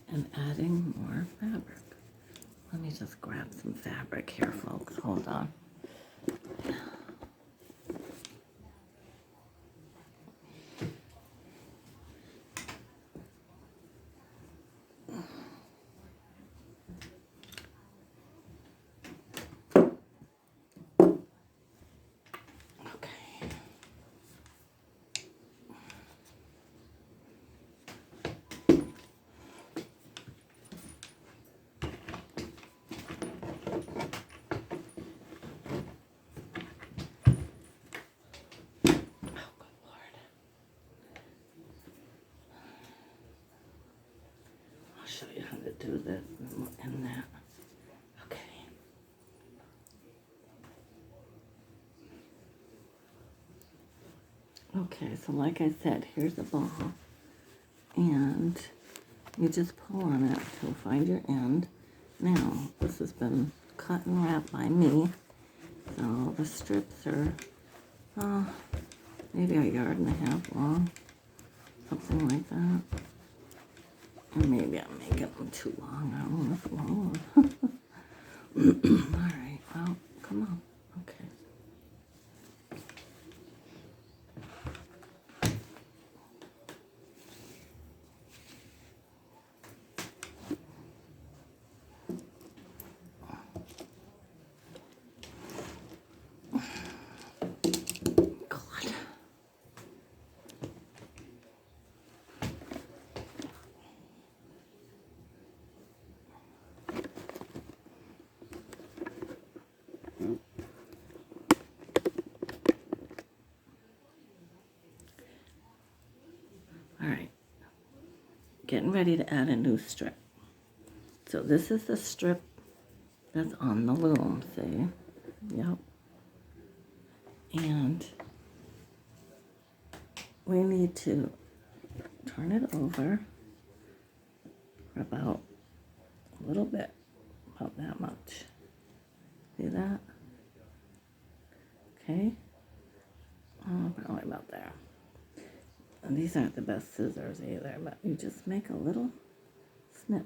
Speaker 1: and adding more fabric. Let me just grab some fabric here, folks. Hold on. Okay, so like I said, here's a ball, and you just pull on it to find your end. Now, this has been cut and wrapped by me, so the strips are maybe a yard and a half long, something like that. And maybe I'm making them too long. I don't know what's wrong. All right, well, come on. Okay. God. All right, getting ready to add a new strip. So this is the strip that's on the loom, see? Yep. And we need to turn it over for about a little bit, about that much. See that? Okay. Oh, probably about there. And these aren't the best scissors either, but you just make a little snip.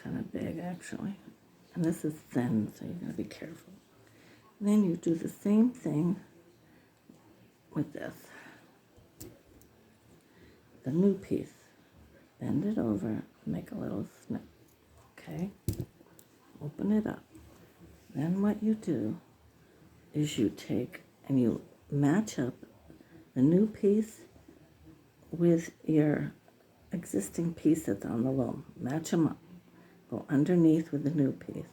Speaker 1: Kind of big, actually. And this is thin, so you gotta be careful. And then you do the same thing with this. The new piece. Bend it over, make a little snip. Okay? Open it up. Then what you do is you take and you match up the new piece with your existing piece that's on the loom. Match them up. Go underneath with the new piece.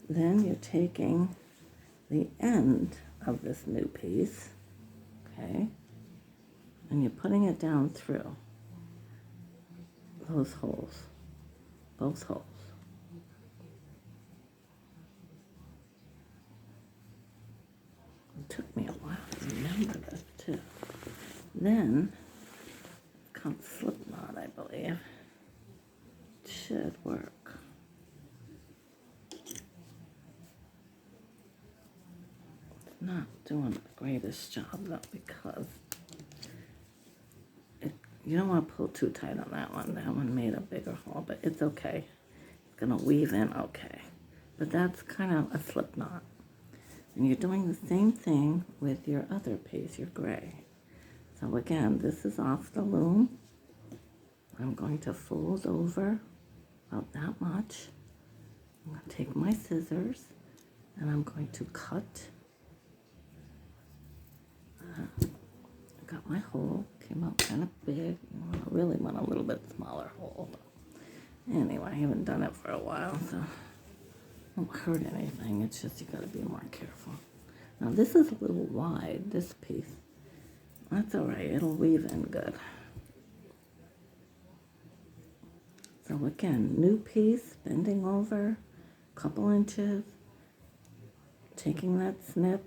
Speaker 1: Then you're taking the end of this new piece, okay, and you're putting it down through those holes, both holes. It took me a while to remember this too. Then comes slip knot, I believe. It should work. It's not doing the greatest job though, because you don't want to pull too tight on that one. That one made a bigger hole, but it's okay. It's gonna weave in okay. But that's kind of a slip knot. And you're doing the same thing with your other piece, your gray. So again, this is off the loom. I'm going to fold over about that much. I'm going to take my scissors and I'm going to cut. I got my hole, came out kind of big. I really want a little bit smaller hole. But anyway, I haven't done it for a while, so it won't hurt anything. It's just you got to be more careful. Now this is a little wide, this piece. That's all right, it'll weave in good. So again, new piece, bending over, couple inches, taking that snip,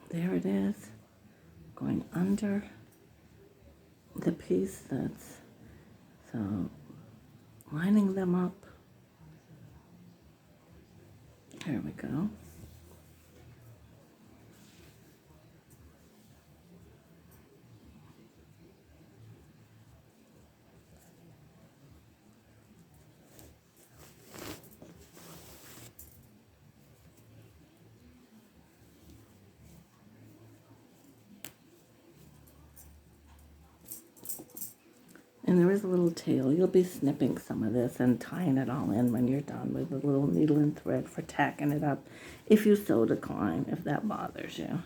Speaker 1: there it is, going under the piece that's, so lining them up. There we go. And there is a little tail. You'll be snipping some of this and tying it all in when you're done with a little needle and thread for tacking it up. If you so decline, if that bothers you,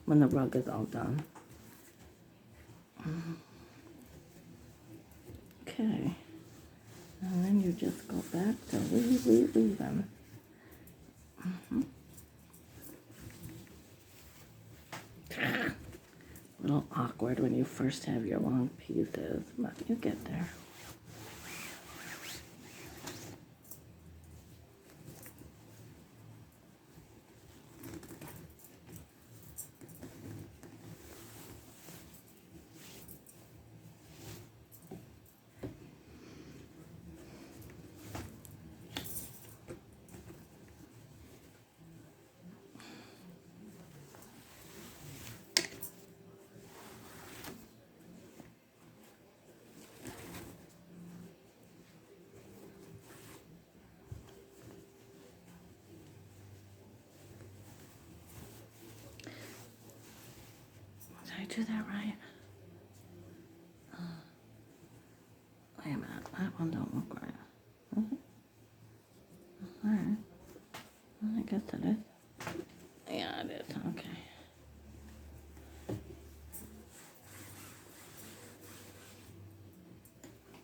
Speaker 1: when the rug is all done. Okay. And then you just go back to weaving. little awkward when you first have your long pieces, but you get there. Did I do that right? Wait a minute, that one don't look right. Alright. I guess it is. Yeah, it is, okay.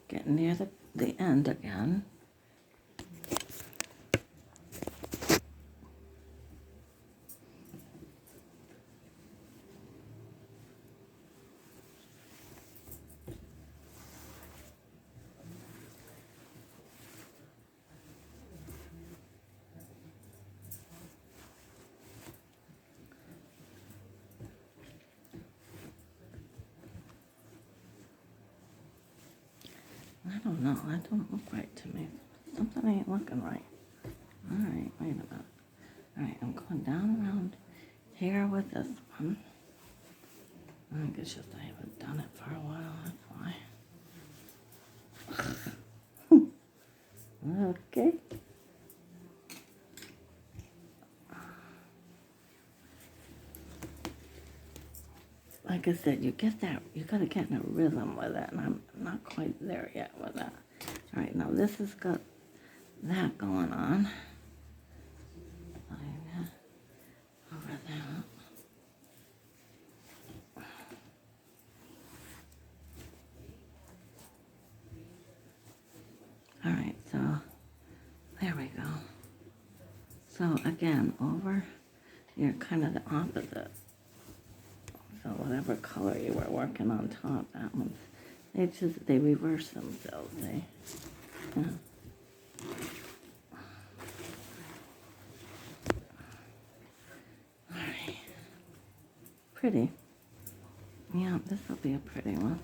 Speaker 1: Getting near the end again. I don't know, that don't look right to me. Something ain't looking right. Alright, wait a minute. Alright, I'm going down around here with this one. I think it's just I haven't done it for a while, that's why. Okay. Like I said, you gotta get in a rhythm with it, and I'm not quite there yet with that. All right, now this has got that going on. Over that. All right, so there we go. So again, over, you're kind of the opposite. So whatever color you were working on top, that one, they reverse themselves. Yeah. All right. Pretty. Yeah, this will be a pretty one.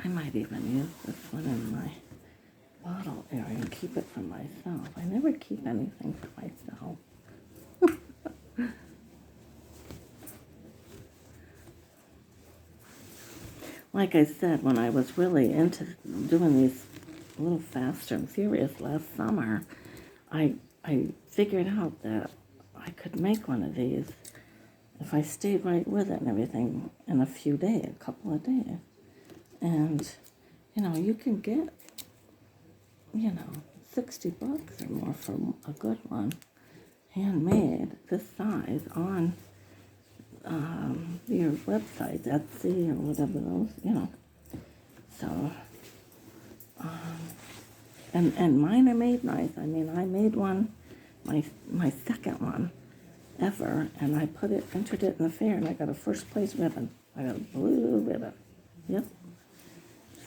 Speaker 1: I might even use this one in my bottle area and keep it for myself. I never keep anything for myself. Like I said, when I was really into doing these a little faster and furious last summer, I figured out that I could make one of these if I stayed right with it and everything in a couple of days. And, you can get, $60 or more for a good one, handmade, this size, on your website, Etsy or whatever those, So, and mine are made nice. I mean, I made one, my second one ever, and I entered it in the fair, and I got a first place ribbon. I got a blue ribbon. Yep.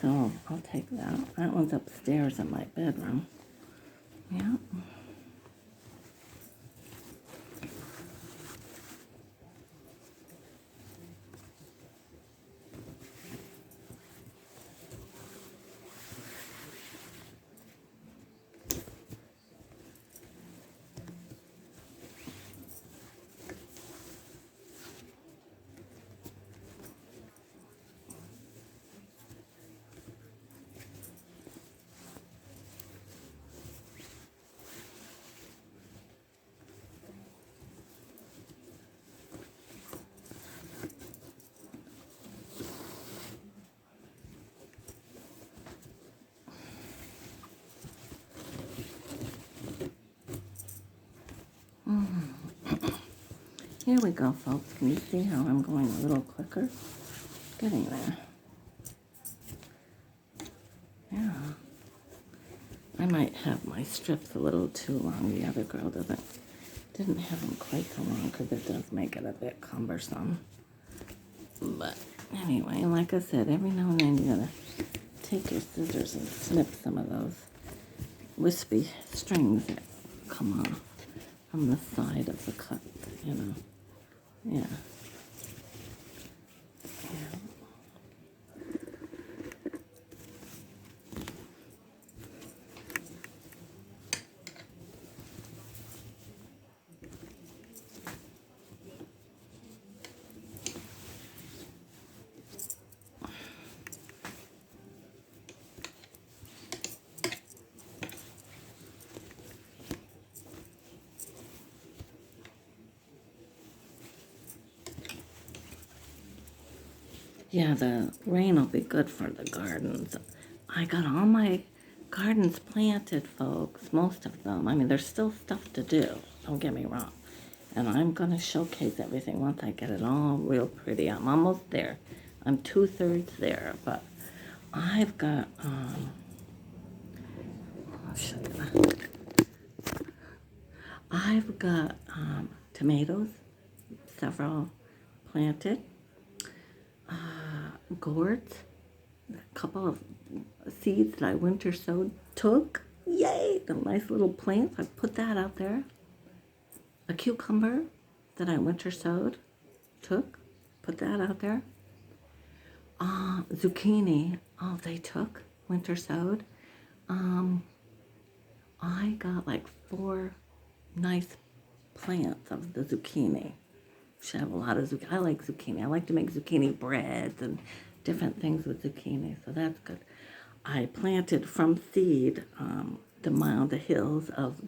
Speaker 1: So I'll take that. That one's upstairs in my bedroom. Yep. Here we go, folks. Can you see how I'm going a little quicker? Getting there. Yeah. I might have my strips a little too long. The other girl didn't have them quite so long because it does make it a bit cumbersome. But anyway, like I said, every now and then you gotta take your scissors and snip some of those wispy strings that come off from the side of the cut, you know. Yeah. Yeah. Yeah, the rain will be good for the gardens. I got all my gardens planted, folks, most of them. I mean, there's still stuff to do, don't get me wrong. And I'm going to showcase everything once I get it all real pretty. I'm almost there. I'm 2/3 there, but I've got, I'll show you that. I've got tomatoes, several planted, gourds, a couple of seeds that I winter sowed took. Yay! The nice little plants. I put that out there. A cucumber that I winter sowed took. Put that out there. Zucchini. Oh, they took. Winter sowed. I got like 4 nice plants of the zucchini. Should have a lot of zucchini. I like zucchini. I like to make zucchini breads and different things with zucchini, so that's good. I planted from seed the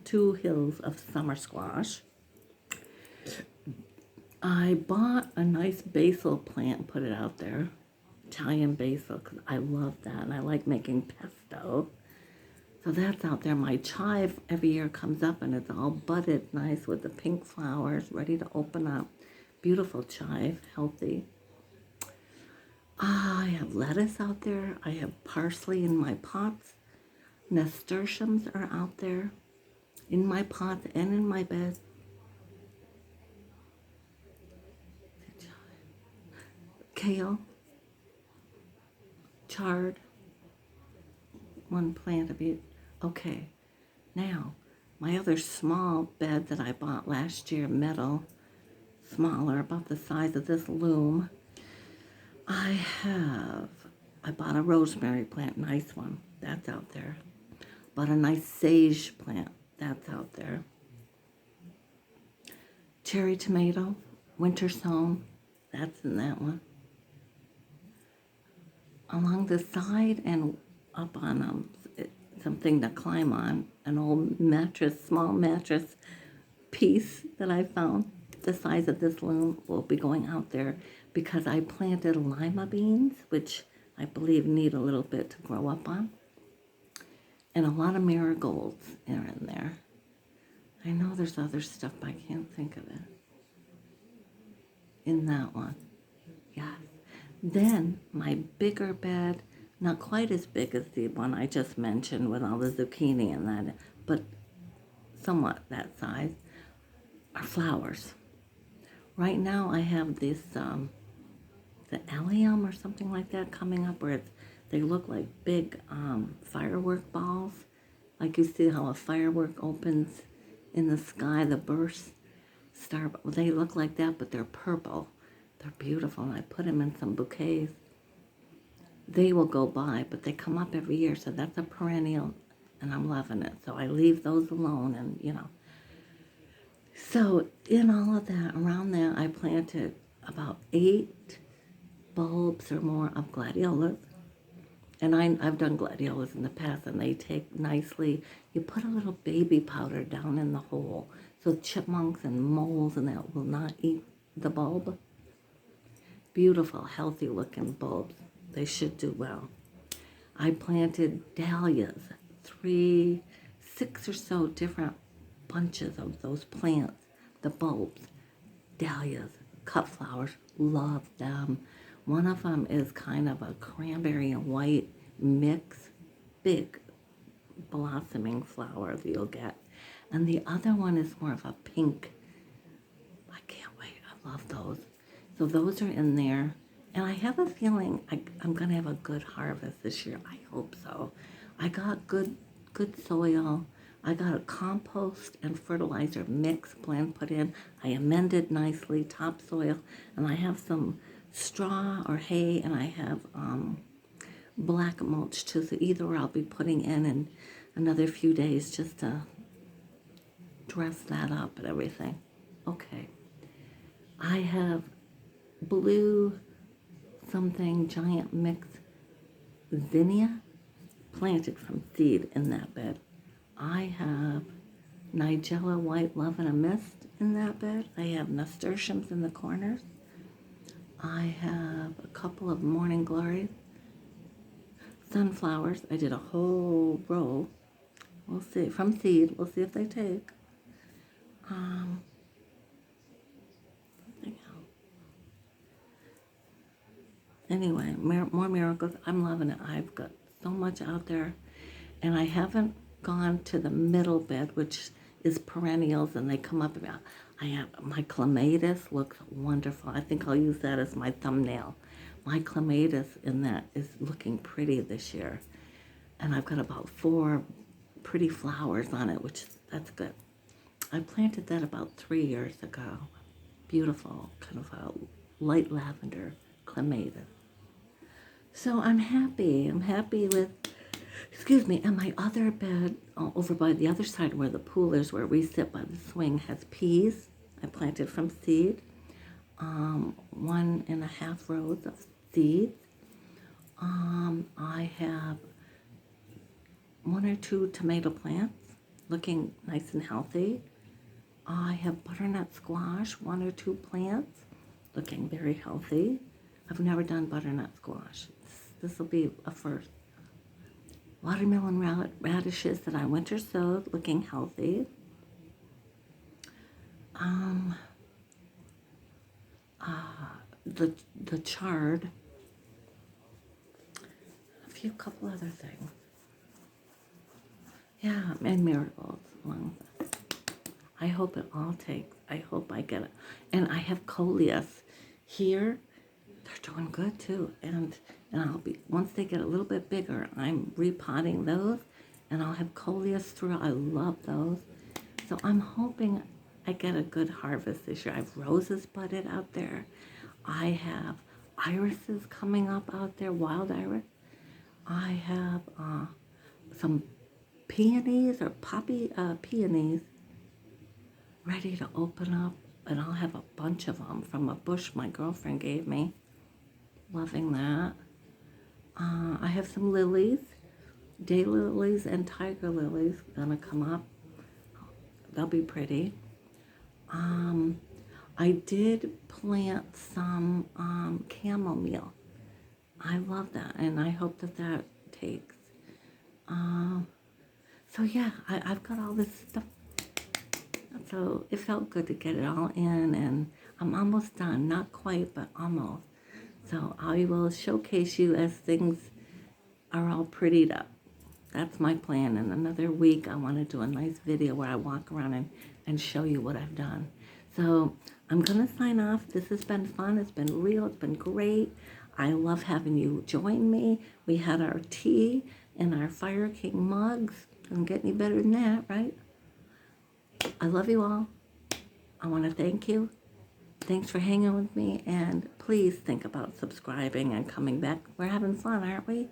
Speaker 1: 2 hills of summer squash. I bought a nice basil plant and put it out there, Italian basil, because I love that, and I like making pesto. So that's out there. My chive every year comes up, and it's all budded nice with the pink flowers, ready to open up. Beautiful chive, healthy. I have lettuce out there. I have parsley in my pots. Nasturtiums are out there in my pots and in my bed. Kale, chard, one plant of it. Okay, now my other small bed that I bought last year, metal, smaller, about the size of this loom. I bought a rosemary plant, nice one, that's out there. Bought a nice sage plant, that's out there. Cherry tomato, winter sown, that's in that one. Along the side and up on something to climb on, an old mattress, small mattress piece that I found, the size of this loom, will be going out there because I planted lima beans, which I believe need a little bit to grow up on, and a lot of marigolds are in there. I know there's other stuff, but I can't think of it. In that one, yes. Then my bigger bed, not quite as big as the one I just mentioned with all the zucchini and that, but somewhat that size, are flowers. Right now I have this, the allium or something like that coming up where they look like big firework balls. Like you see how a firework opens in the sky, the burst star, they look like that, but they're purple. They're beautiful, and I put them in some bouquets. They will go by, but they come up every year, so that's a perennial, and I'm loving it. So I leave those alone, and So in all of that, around that, I planted about 8 bulbs or more of gladiolas. And I've done gladiolas in the past, and they take nicely. You put a little baby powder down in the hole so chipmunks and moles and that will not eat the bulb. Beautiful, healthy looking bulbs. They should do well. I planted dahlias, 6 or so different bunches of those plants, the bulbs, dahlias, cut flowers, love them. One of them is kind of a cranberry and white mix, big blossoming flower that you'll get. And the other one is more of a pink. I can't wait. I love those. So those are in there. And I have a feeling I'm going to have a good harvest this year. I hope so. I got good soil. I got a compost and fertilizer mix blend put in. I amended nicely topsoil, and I have some straw or hay, and I have black mulch too. So either or I'll be putting in another few days just to dress that up and everything. Okay. I have blue something giant mix zinnia planted from seed in that bed. I have Nigella white love in a mist in that bed. I have nasturtiums in the corners. I have a couple of morning glories. Sunflowers. I did a whole row. We'll see. From seed. We'll see if they take. Anyway, more miracles. I'm loving it. I've got so much out there. And I haven't gone to the middle bed, which is perennials, and they come up about. I have my clematis looks wonderful. I think I'll use that as my thumbnail. My clematis in that is looking pretty this year. And I've got about 4 pretty flowers on it, which that's good. I planted that about 3 years ago. Beautiful, kind of a light lavender clematis. So I'm happy. I'm happy with, excuse me, and my other bed over by the other side where the pool is, where we sit by the swing, has peas. I planted from seed. 1.5 rows of seeds. I have 1 or 2 tomato plants looking nice and healthy. I have butternut squash, 1 or 2 plants looking very healthy. I've never done butternut squash. This will be a first. Watermelon radishes that I winter sowed, looking healthy. The chard. A couple other things. Yeah, and marigolds along with it. I hope it all takes. I hope I get it. And I have coleus here. They're doing good too. And I'll be, once they get a little bit bigger, I'm repotting those, and I'll have coleus through. I love those. So I'm hoping I get a good harvest this year. I have roses budded out there. I have irises coming up out there, wild iris. I have some peonies or poppy peonies ready to open up, and I'll have a bunch of them from a bush my girlfriend gave me. Loving that. I have some lilies, daylilies and tiger lilies gonna come up. They'll be pretty. I did plant some chamomile. I love that, and I hope that takes. So yeah, I've got all this stuff. So it felt good to get it all in, and I'm almost done. Not quite, but almost. So I will showcase you as things are all prettied up. That's my plan. In another week, I want to do a nice video where I walk around and show you what I've done. So I'm going to sign off. This has been fun. It's been real. It's been great. I love having you join me. We had our tea in our Fire King mugs. Doesn't get any better than that, right? I love you all. I want to thank you. Thanks for hanging with me, and please think about subscribing and coming back. We're having fun, aren't we?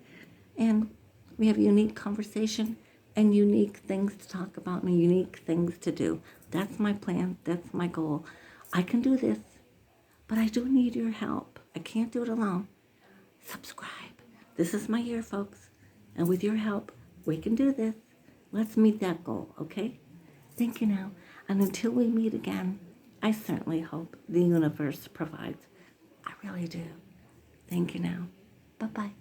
Speaker 1: And we have unique conversation and unique things to talk about and unique things to do. That's my plan. That's my goal. I can do this, but I do need your help. I can't do it alone. Subscribe. This is my year, folks. And with your help, we can do this. Let's meet that goal, okay? Thank you now. And until we meet again, I certainly hope the universe provides. I really do. Thank you now. Bye-bye.